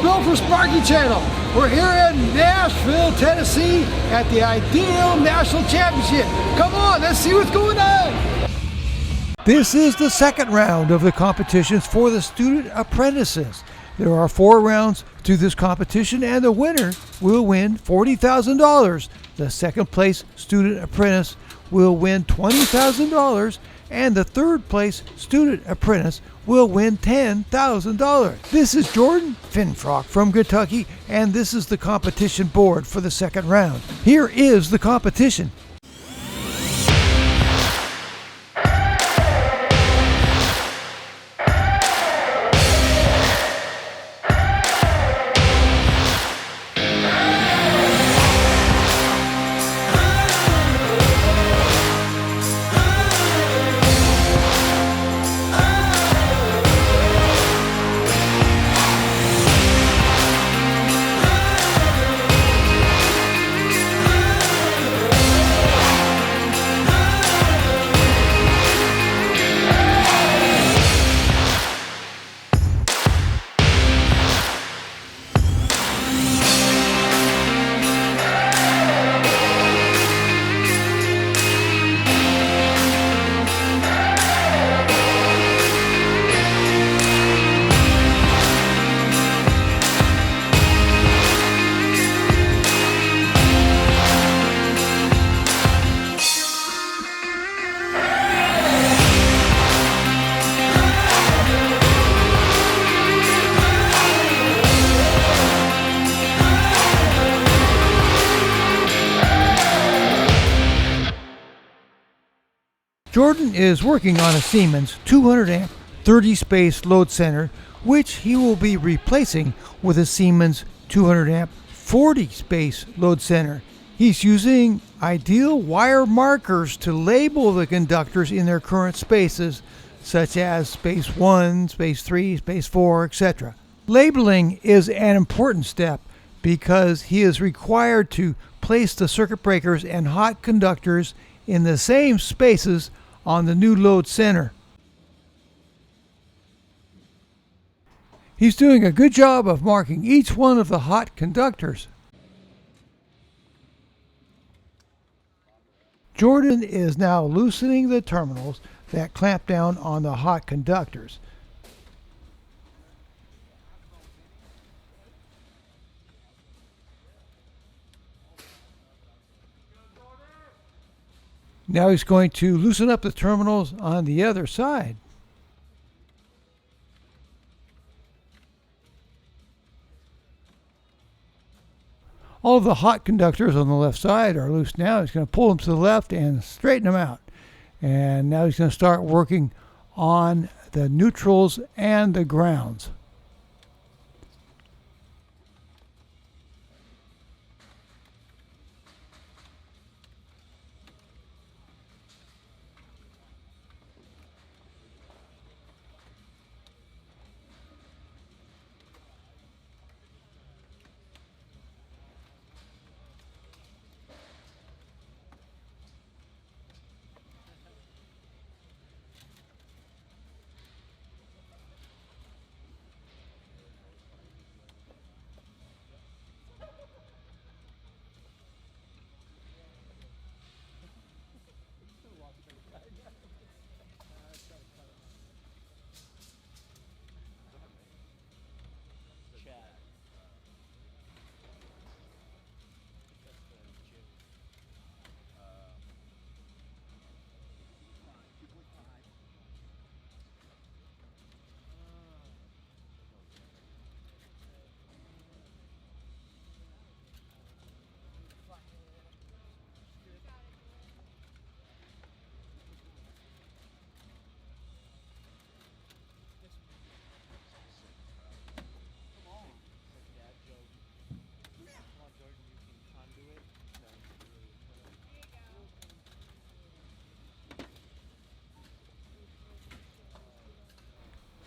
Bill for Sparky Channel. We're here in Nashville, Tennessee at the Ideal National Championship. Come on, let's see what's going on. This is the second round of the competitions for the student apprentices. There are 4 rounds to this competition, and the winner will win $40,000. The second place student apprentice will win $20,000, and the third place student apprentice will win $10,000. This is Jordan Finfrock from Kentucky, and this is the competition board for the second round. Here is the competition. Jordan is working on a Siemens 200 amp 30 space load center, which he will be replacing with a Siemens 200 amp 40 space load center. He's using ideal wire markers to label the conductors in their current spaces, such as space 1, space 3, space 4, etc. Labeling is an important step because he is required to place the circuit breakers and hot conductors in the same spaces on the new load center. He's doing a good job of marking each one of the hot conductors. Jordan is now loosening the terminals that clamp down on the hot conductors. Now he's going to loosen up the terminals on the other side. All of the hot conductors on the left side are loose now. He's going to pull them to the left and straighten them out. And now he's going to start working on the neutrals and the grounds.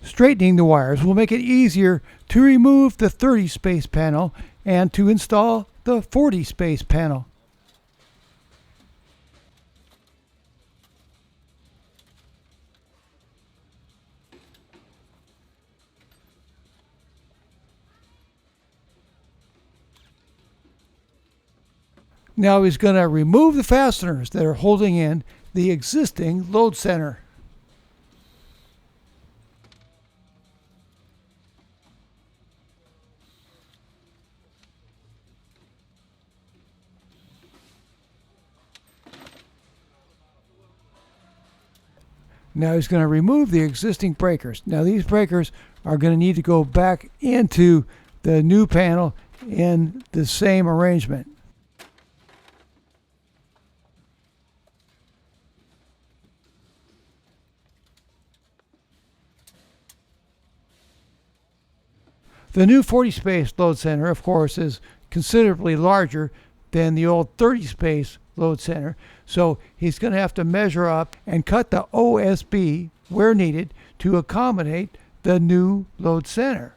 Straightening the wires will make it easier to remove the 30 space panel and to install the 40 space panel. Now he's going to remove the fasteners that are holding in the existing load center. Now he's going to remove the existing breakers. Now these breakers are going to need to go back into the new panel in the same arrangement. The new 40 space load center, of course, is considerably larger than the old 30 space load center. So he's going to have to measure up and cut the OSB where needed to accommodate the new load center.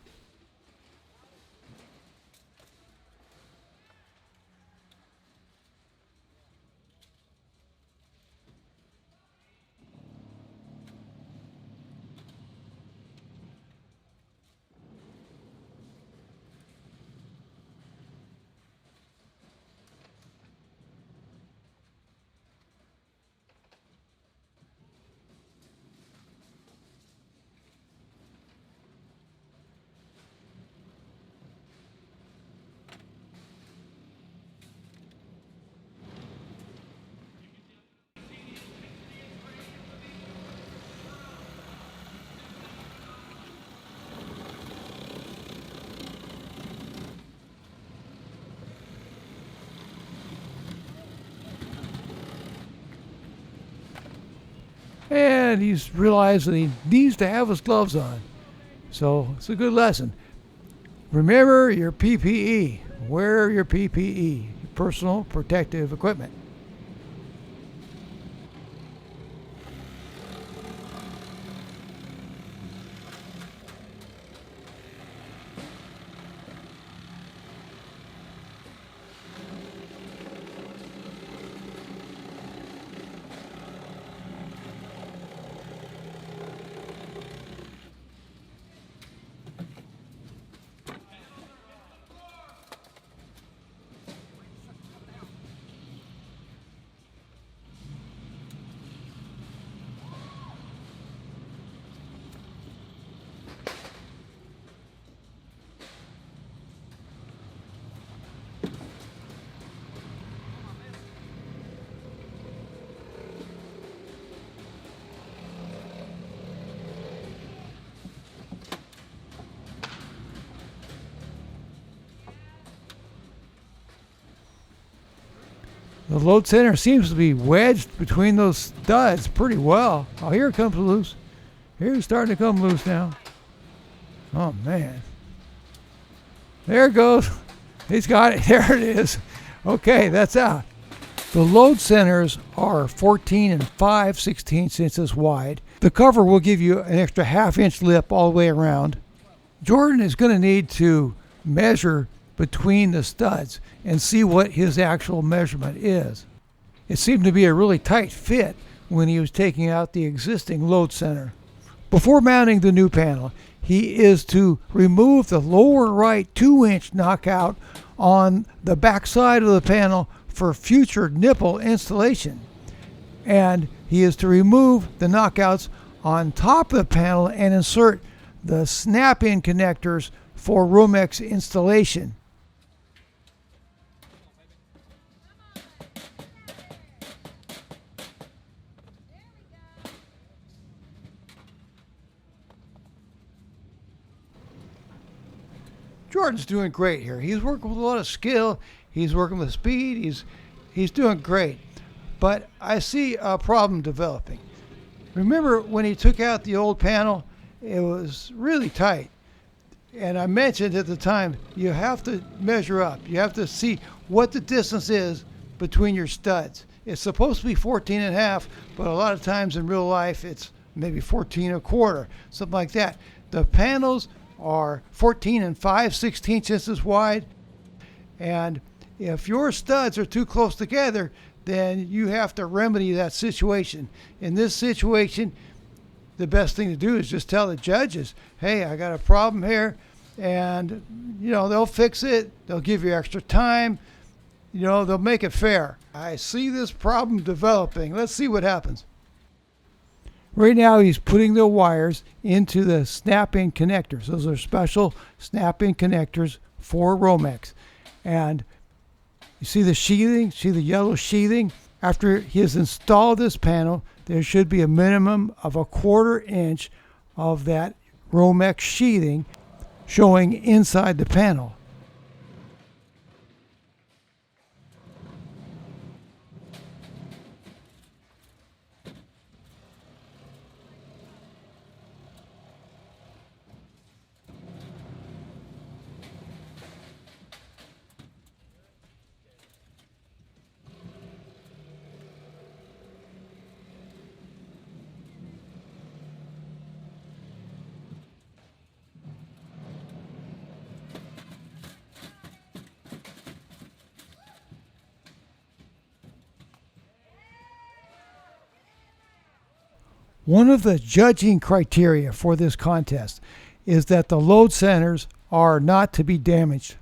And he's realized that he needs to have his gloves on. So it's a good lesson. Remember your PPE. Wear your PPE, personal protective equipment. The load center seems to be wedged between those studs pretty well. Oh, here it comes loose. Here's starting to come loose now. Oh, man. There it goes. He's got it. There it is. Okay, that's out. The load centers are 14 and 5/16 inches wide. The cover will give you an extra half-inch lip all the way around. Jordan is going to need to measure between the studs and see what his actual measurement is. It seemed to be a really tight fit when he was taking out the existing load center. Before mounting the new panel, he is to remove the lower right 2-inch knockout on the back side of the panel for future nipple installation. And he is to remove the knockouts on top of the panel and insert the snap-in connectors for Romex installation. Jordan's doing great here. He's working with a lot of skill. He's working with speed. He's doing great. But I see a problem developing. Remember when he took out the old panel, it was really tight. And I mentioned at the time, you have to measure up. You have to see what the distance is between your studs. It's supposed to be 14 and a half, but a lot of times in real life, it's maybe 14 and a quarter, something like that. The panels are 14 and 5/16 inches wide. And if your studs are too close together, then you have to remedy that situation. In this situation, the best thing to do is just tell the judges, hey, I got a problem here, and they'll fix it. They'll give you extra time, they'll make it fair. I see this problem developing. Let's see what happens. Right now he's putting the wires into the snap-in connectors. Those are special snap-in connectors for Romex. And you see the sheathing? See the yellow sheathing? After he has installed this panel, there should be a minimum of 1/4 inch of that Romex sheathing showing inside the panel. One of the judging criteria for this contest is that the load centers are not to be damaged.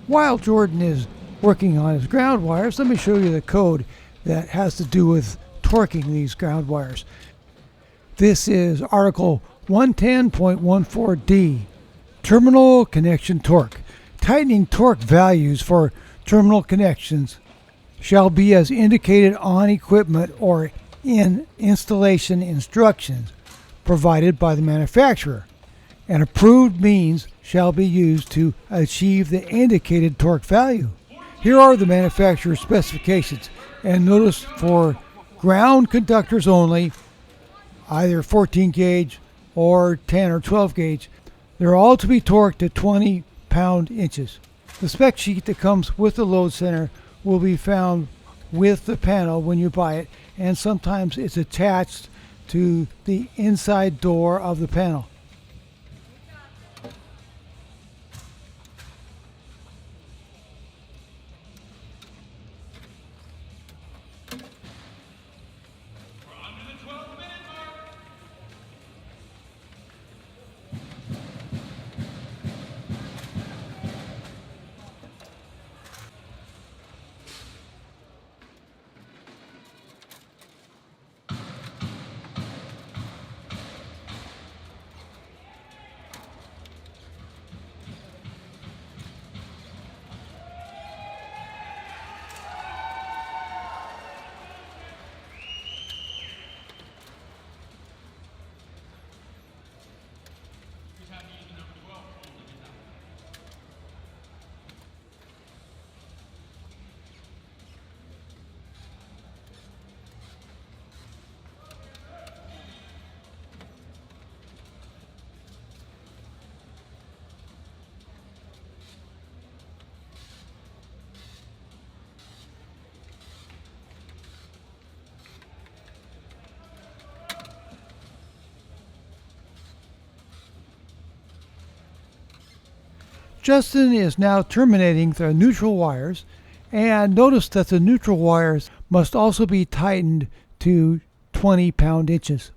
While Jordan is working on his ground wires, let me show you the code that has to do with torquing these ground wires. This is Article 110.14D, Terminal Connection Torque. Tightening torque values for terminal connections shall be as indicated on equipment or in installation instructions provided by the manufacturer. An approved means shall be used to achieve the indicated torque value. Here are the manufacturer's specifications, and notice for ground conductors only, either 14 gauge or 10 or 12 gauge, they're all to be torqued at 20 pound-inches. The spec sheet that comes with the load center will be found with the panel when you buy it, and sometimes it's attached to the inside door of the panel. Justin is now terminating the neutral wires, and notice that the neutral wires must also be tightened to 20 pound-inches.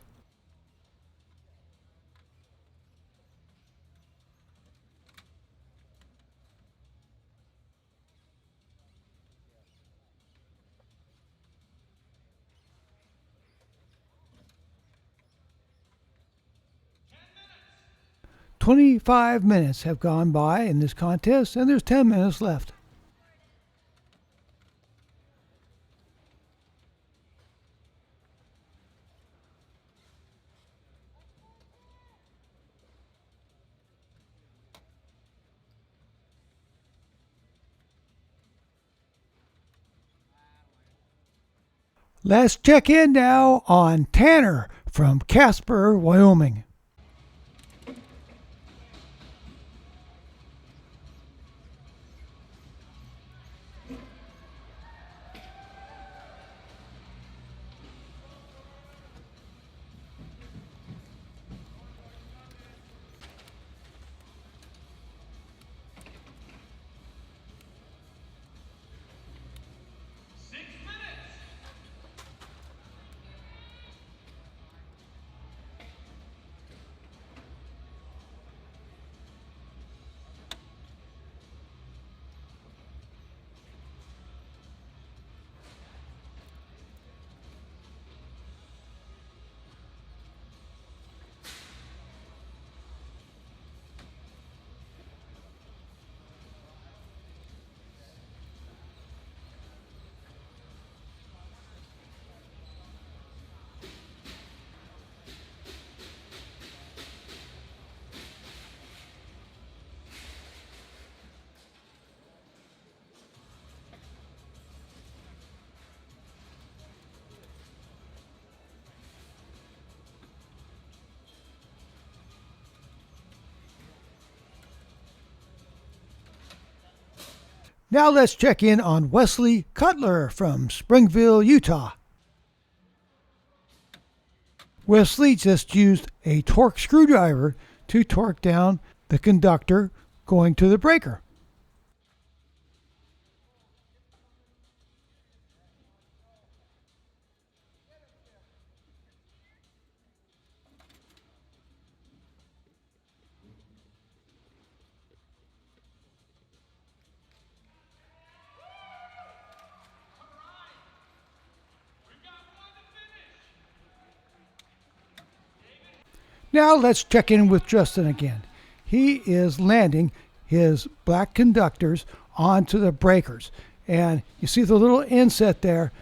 "25 minutes have gone by in this contest, and there's 10 minutes left." Let's check in now on Tanner from Casper, Wyoming. Now let's check in on Wesley Cutler from Springville, Utah. Wesley just used a torque screwdriver to torque down the conductor going to the breaker. Now let's check in with Justin again. He is landing his black conductors onto the breakers. And you see the little inset there?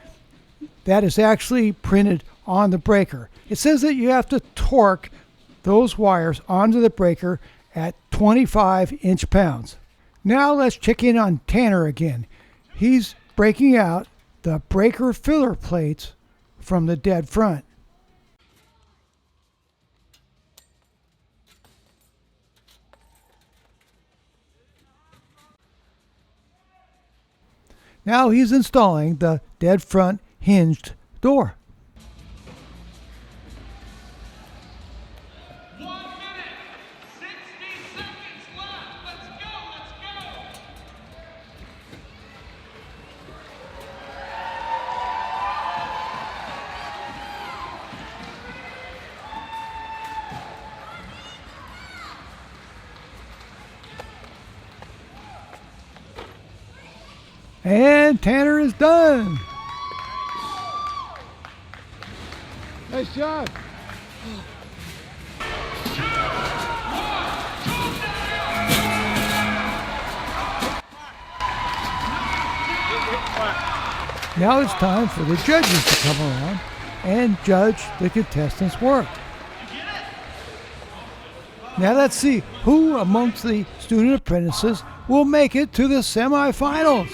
That is actually printed on the breaker. It says that you have to torque those wires onto the breaker at 25 inch-pounds. Now let's check in on Tanner again. He's breaking out the breaker filler plates from the dead front. Now he's installing the dead front hinged door. 1 minute, 60 seconds left. Let's go. And Tanner is done. Nice job. Now it's time for the judges to come around and judge the contestants' work. Now let's see who amongst the student apprentices will make it to the semifinals.